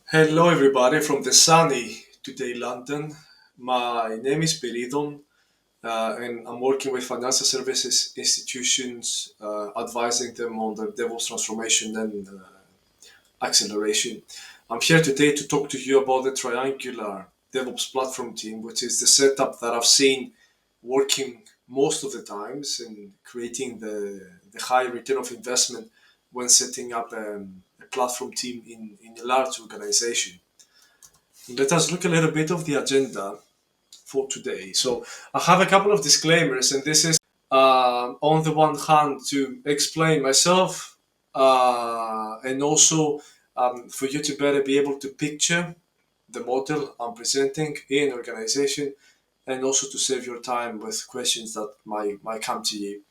Hello, everybody from the sunny today London. My name is Spyridon, and I'm working with financial services institutions, advising them on their DevOps transformation and acceleration. I'm here today to talk to you about the triangular DevOps platform team, which is the setup that I've seen working most of the times in creating the high return of investment when setting up a platform team in a large organization. Let us look a little bit of the agenda for today. So I have a couple of disclaimers, and this is on the one hand to explain myself, and also for you to better be able to picture the model I'm presenting in organization, and also to save your time with questions that might come to you.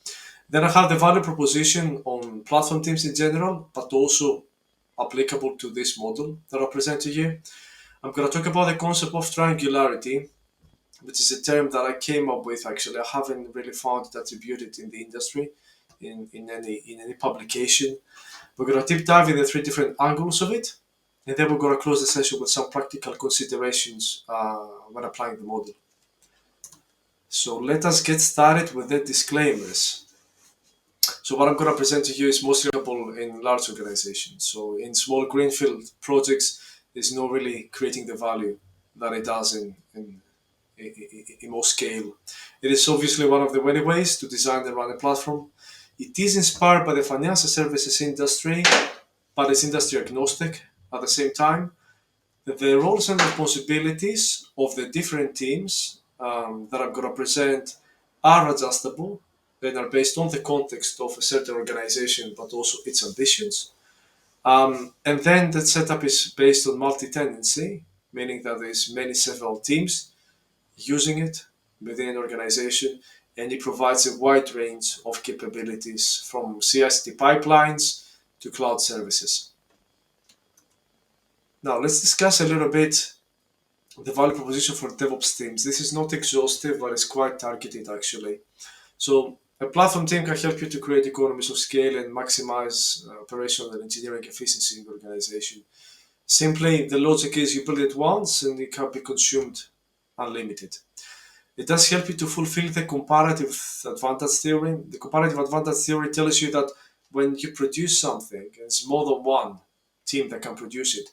Then I have the value proposition on platform teams in general, but also applicable to this model that I present to you. I'm going to talk about the concept of triangularity, which is a term that I came up with. Actually, I haven't really found it attributed in the industry, in any publication. We're going to deep dive in the three different angles of it, and then we're going to close the session with some practical considerations when applying the model. So let us get started with the disclaimers. So what I'm going to present to you is mostly applicable in large organizations. So in small greenfield projects, there's no really creating the value that it does in more scale. It is obviously one of the many ways to design and run a platform. It is inspired by the financial services industry, but it's industry agnostic at the same time. The roles and responsibilities of the different teams that I'm going to present are adjustable and are based on the context of a certain organization, but also its ambitions. And then the setup is based on multi-tenancy, meaning that there's many several teams using it within an organization, and it provides a wide range of capabilities from CI/CD pipelines to cloud services. Now, let's discuss a little bit the value proposition for DevOps teams. This is not exhaustive, but it's quite targeted actually. So, a platform team can help you to create economies of scale and maximize operational and engineering efficiency in the organization. Simply, the logic is you build it once and it can be consumed unlimited. It does help you to fulfill the comparative advantage theory. The comparative advantage theory tells you that when you produce something, and it's more than one team that can produce it,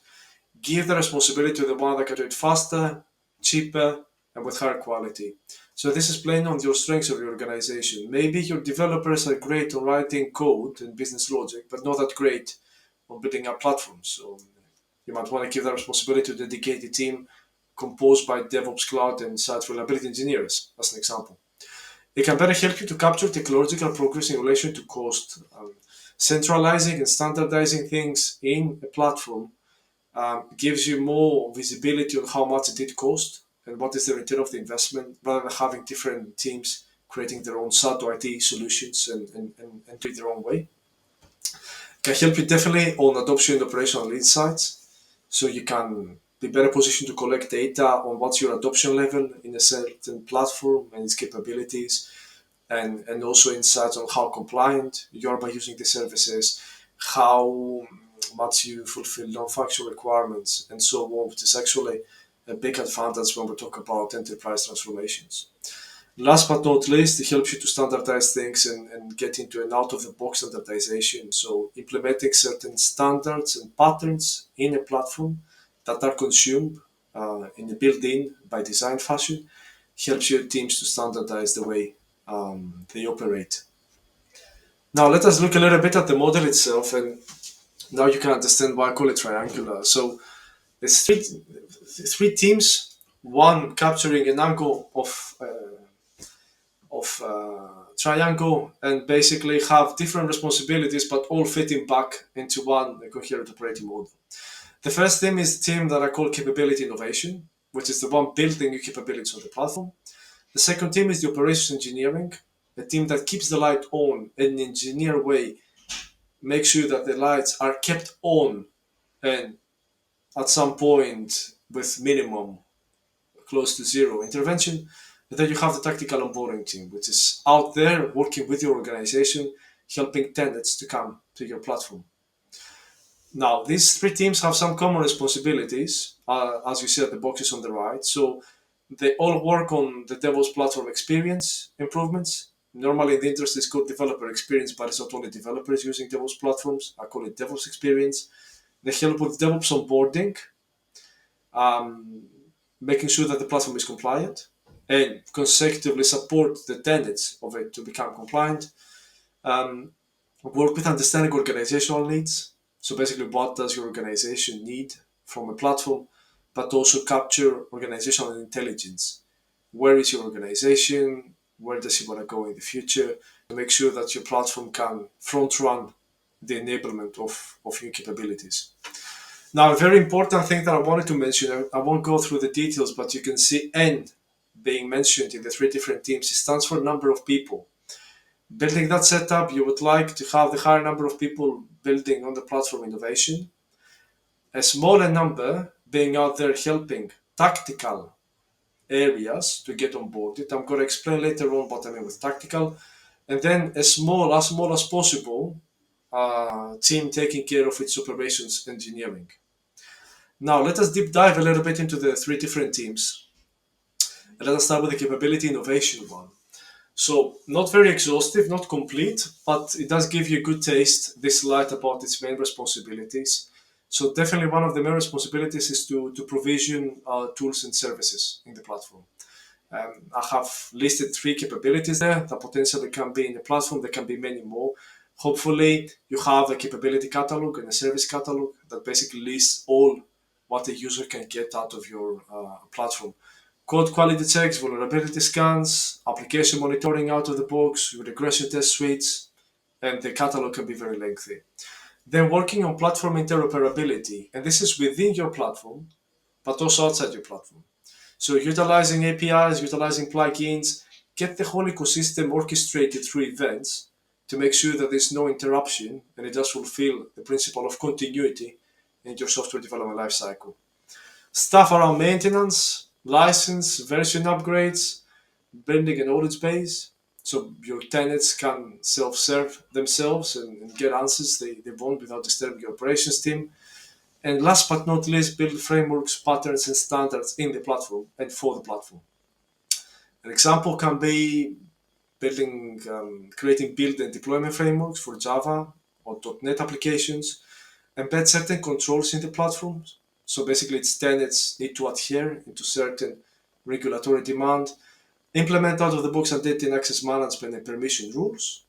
give the responsibility to the one that can do it faster, cheaper, and with higher quality. So this is playing on your strengths of your organization. Maybe your developers are great on writing code and business logic, but not that great on building up platforms. So you might want to give that responsibility to a dedicated team composed by DevOps cloud and site reliability engineers, as an example. It can better help you to capture technological progress in relation to cost. Centralizing and standardizing things in a platform gives you more visibility on how much it did cost and what is the return of the investment, rather than having different teams creating their own SAT or IT solutions and do it their own way. Can help you definitely on adoption and operational insights, so you can be better positioned to collect data on what's your adoption level in a certain platform and its capabilities, and also insights on how compliant you are by using the services, how much you fulfill non-functional requirements, and so on, which is actually a big advantage when we talk about enterprise transformations. Last but not least, it helps you to standardize things and get into an out of the box standardization. So, implementing certain standards and patterns in a platform that are consumed in a built in by design fashion helps your teams to standardize the way they operate. Now, let us look a little bit at the model itself, and now you can understand why I call it triangular. So, there's three teams, one capturing an angle of triangle, and basically have different responsibilities but all fitting back into one coherent operating model. The first team is the team that I call capability innovation, which is the one building new capabilities on the platform. The second team is the operations engineering, a team that keeps the light on in an engineer way, make sure that the lights are kept on and at some point with minimum close to zero intervention. And then you have the tactical onboarding team, which is out there working with your organization, helping tenants to come to your platform. Now, these three teams have some common responsibilities, as you see at the boxes on the right. So they all work on the DevOps platform experience improvements. Normally, the interest is called developer experience, but it's not only developers using DevOps platforms. I call it DevOps experience. They help with DevOps onboarding, um, making sure that the platform is compliant, and consecutively support the tenets of it to become compliant. Um, Work with understanding organizational needs. So basically, what does your organization need from a platform, but also capture organizational intelligence. Where is your organization? Where does it want to go in the future? To make sure that your platform can front run the enablement of new capabilities. Now, a very important thing that I wanted to mention, I won't go through the details, but you can see N being mentioned in the three different teams. It stands for number of people. Building that setup, you would like to have the higher number of people building on the platform innovation, a smaller number being out there helping tactical areas to get onboarded. I'm going to explain later on what I mean with tactical, and then as small as possible, team taking care of its operations engineering. Now, let us deep dive a little bit into the three different teams. And let us start with the capability innovation one. So, not very exhaustive, not complete, but it does give you a good taste, this slide about its main responsibilities. So, definitely one of the main responsibilities is to provision tools and services in the platform. I have listed three capabilities there that potentially can be in the platform. There can be many more. Hopefully, you have a capability catalog and a service catalog that basically lists all what a user can get out of your platform. Code quality checks, vulnerability scans, application monitoring out of the box, regression test suites, and the catalog can be very lengthy. Then working on platform interoperability, and this is within your platform, but also outside your platform. So utilizing APIs, utilizing plugins, get the whole ecosystem orchestrated through events to make sure that there's no interruption and it does fulfill the principle of continuity in your software development lifecycle. Stuff around maintenance, license, version upgrades, building a knowledge base so your tenants can self-serve themselves and get answers they want without disturbing your operations team. And last but not least, build frameworks, patterns, and standards in the platform and for the platform. An example can be creating build and deployment frameworks for Java or .NET applications, embed certain controls in the platforms. So basically, its tenants need to adhere to certain regulatory demand, implement out of the box identity and access management and permission rules,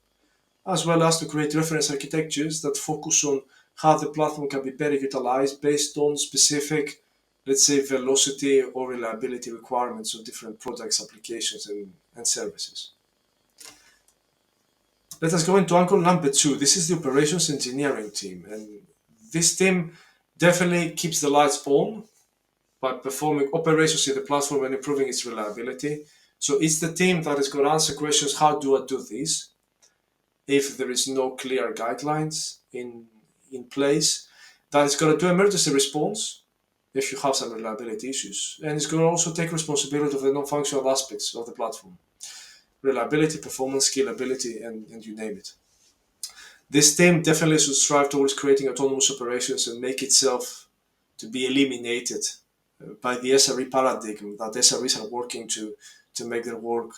as well as to create reference architectures that focus on how the platform can be better utilized based on specific, let's say, velocity or reliability requirements of different products, applications, and services. Let us go into angle number two. This is the operations engineering team. And this team definitely keeps the lights on by performing operations in the platform and improving its reliability. So it's the team that is going to answer questions, how do I do this? If there is no clear guidelines in place, that is going to do emergency response if you have some reliability issues. And it's going to also take responsibility of the non-functional aspects of the platform. Reliability, performance, scalability, and you name it. This team definitely should strive towards creating autonomous operations and make itself to be eliminated by the SRE paradigm that SREs are working to make their work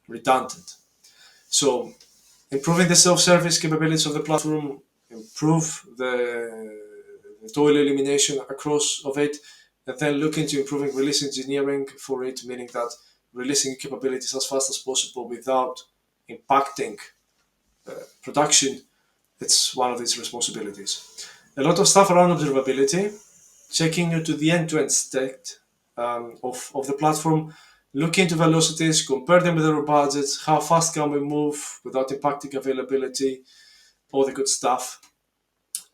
redundant. So improving the self-service capabilities of the platform, improve the toil elimination across of it, and then look into improving release engineering for it, meaning that releasing capabilities as fast as possible without impacting production. It's one of its responsibilities. A lot of stuff around observability, checking into the end-to-end state of the platform, look into velocities, compare them with our budgets, how fast can we move without impacting availability, all the good stuff.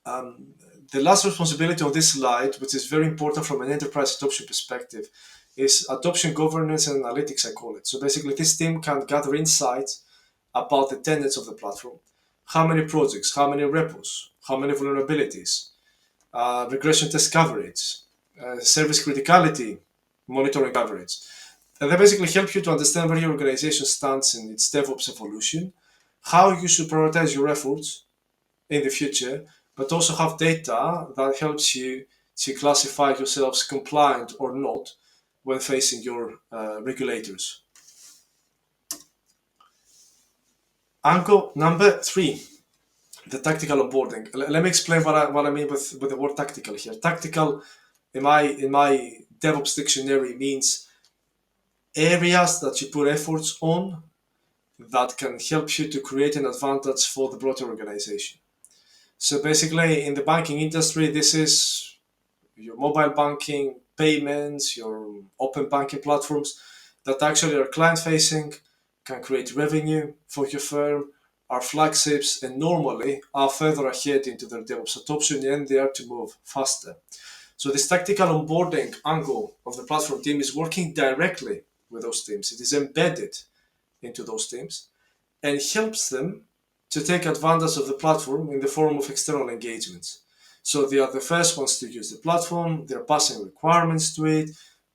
The last responsibility on this slide, which is very important from an enterprise adoption perspective, is adoption governance and analytics, I call it. So basically, this team can gather insights about the tenets of the platform. How many projects, how many repos, how many vulnerabilities, regression test coverage, service criticality, monitoring coverage. And they basically help you to understand where your organization stands in its DevOps evolution, how you should prioritize your efforts in the future, but also have data that helps you to classify yourselves compliant or not when facing your regulators. Angle number 3, the tactical onboarding. Let me explain what I mean with the word tactical here. Tactical, in my DevOps dictionary, means areas that you put efforts on that can help you to create an advantage for the broader organization. So basically, in the banking industry, this is your mobile banking, payments, your open banking platforms that actually are client facing, can create revenue for your firm, are flagships, and normally are further ahead into their DevOps adoption and they are to move faster. So this tactical onboarding angle of the platform team is working directly with those teams. It is embedded into those teams and helps them to take advantage of the platform in the form of external engagements. So they are the first ones to use the platform, they're passing requirements to it,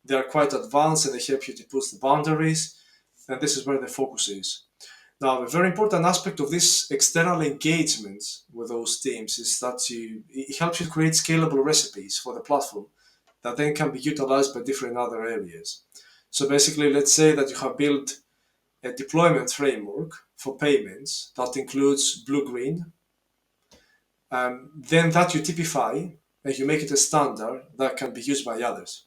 they are quite advanced and they help you to push the boundaries, and this is where the focus is. Now, a very important aspect of this external engagements with those teams is that it helps you create scalable recipes for the platform that then can be utilized by different other areas. So basically, let's say that you have built a deployment framework for payments that includes blue-green, then that you typify and you make it a standard that can be used by others.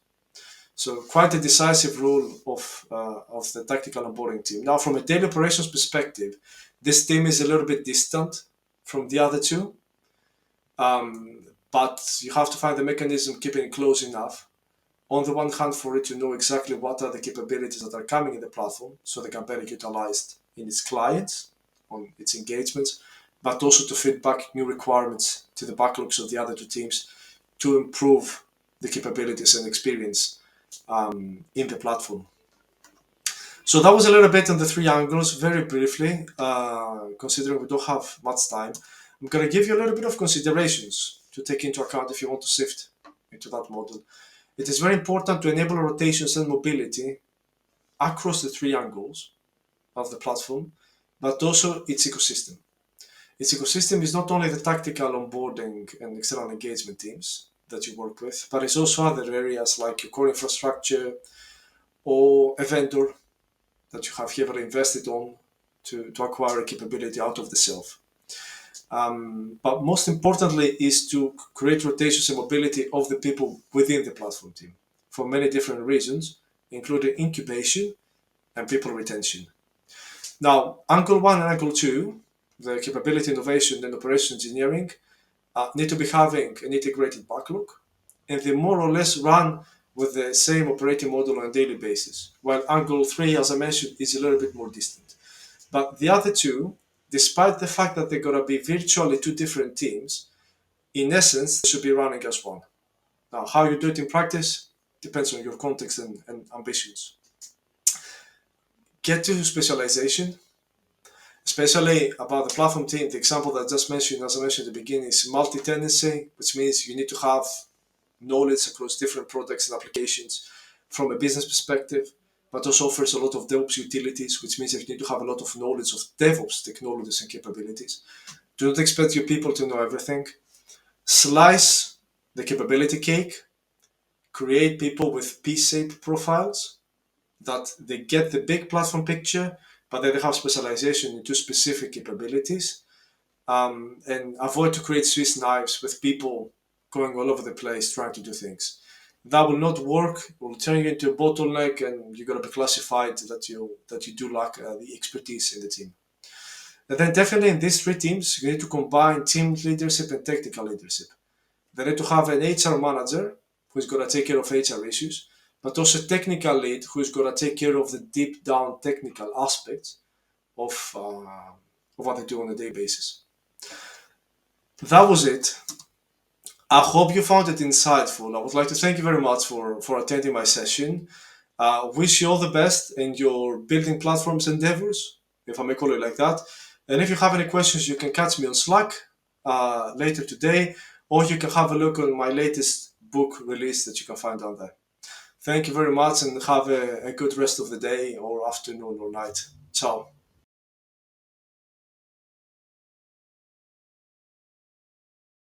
So quite a decisive role of the tactical onboarding team. Now, from a daily operations perspective, this team is a little bit distant from the other two, but you have to find the mechanism keeping it close enough. On the one hand, for it to know exactly what are the capabilities that are coming in the platform, so they can better utilized in its clients, on its engagements, but also to feed back new requirements to the backlogs of the other two teams to improve the capabilities and experience in the platform. So that was a little bit on the 3 angles, very briefly, considering we don't have much time. I'm going to give you a little bit of considerations to take into account if you want to shift into that model. It is very important to enable rotations and mobility across the 3 angles of the platform, but also its ecosystem. Its ecosystem is not only the tactical onboarding and external engagement teams that you work with, but it's also other areas like your core infrastructure or a vendor that you have heavily invested on to acquire a capability out of the shelf. But most importantly is to create rotations and mobility of the people within the platform team for many different reasons, including incubation and people retention. Now, Angle 1 and Angle 2, the capability innovation and operation engineering, need to be having an integrated backlog, and they more or less run with the same operating model on a daily basis, while Angle 3, as I mentioned, is a little bit more distant. But the other two, despite the fact that they're going to be virtually 2 different teams, in essence, they should be running as one. Now, how you do it in practice depends on your context and ambitions. Get to specialization, especially about the platform team. The example that I just mentioned, as I mentioned at the beginning, is multi-tenancy, which means you need to have knowledge across different products and applications from a business perspective, but also offers a lot of DevOps utilities, which means that you need to have a lot of knowledge of DevOps technologies and capabilities. Do not expect your people to know everything. Slice the capability cake, create people with P-shaped profiles that they get the big platform picture, but then they have specialization into specific capabilities, and avoid to create Swiss knives with people going all over the place trying to do things. That will not work. It will turn you into a bottleneck, and you're going to be classified that you do lack the expertise in the team. And then definitely in these 3 teams, you need to combine team leadership and technical leadership. They need to have an HR manager who's going to take care of HR issues, but also a technical lead who's going to take care of the deep down technical aspects of what they do on a daily basis. That was it. I hope you found it insightful. I would like to thank you very much for attending my session. Wish you all the best in your building platforms endeavors, if I may call it like that. And if you have any questions, you can catch me on Slack later today, or you can have a look on my latest book release that you can find down there. Thank you very much and have a good rest of the day or afternoon or night. Ciao.